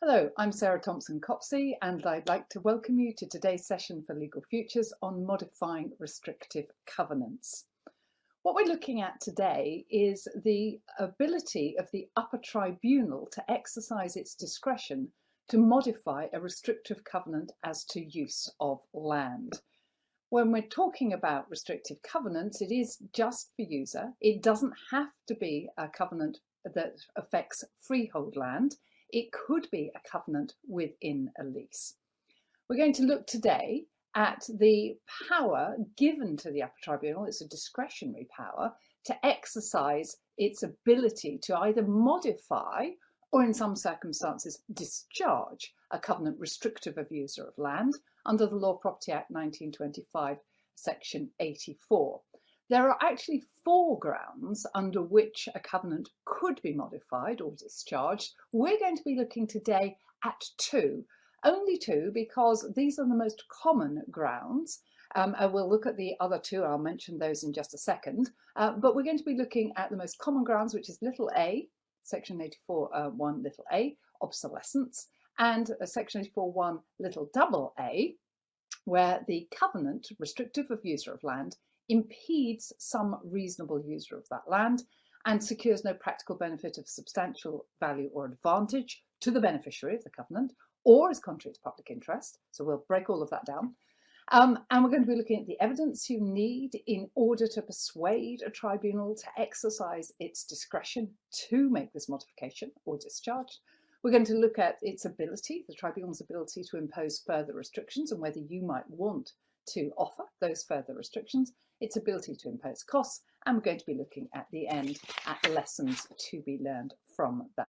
Hello, I'm Sarah Thompson Copsey, and I'd like to welcome you to today's session for Legal Futures on modifying restrictive covenants. What we're looking at today is the ability of the upper tribunal to exercise its discretion to modify a restrictive covenant as to use of land. When we're talking about restrictive covenants, it is just for user. It doesn't have to be a covenant that affects freehold land. It could be a covenant within a lease. We're going to look today at the power given to the upper tribunal. It's a discretionary power to exercise its ability to either modify or in some circumstances discharge a covenant restrictive of user of land under the Law of Property Act 1925, section 84. There are actually 4 grounds under which a covenant could be modified or discharged. We're going to be looking today at 2. Only 2 because these are the most common grounds. We'll look at the other 2, I'll mention those in just a second. But we're going to be looking at the most common grounds, which is little a, section 84(1) little a, obsolescence, and section 84(1) little double a, where the covenant restrictive of user of land impedes some reasonable user of that land and secures no practical benefit of substantial value or advantage to the beneficiary of the covenant, or is contrary to public interest. So we'll break all of that down. And we're going to be looking at the evidence you need in order to persuade a tribunal to exercise its discretion to make this modification or discharge. We're going to look at its ability, the tribunal's ability to impose further restrictions and whether you might want to offer those further restrictions, its ability to impose costs, and we're going to be looking at the end at lessons to be learned from that.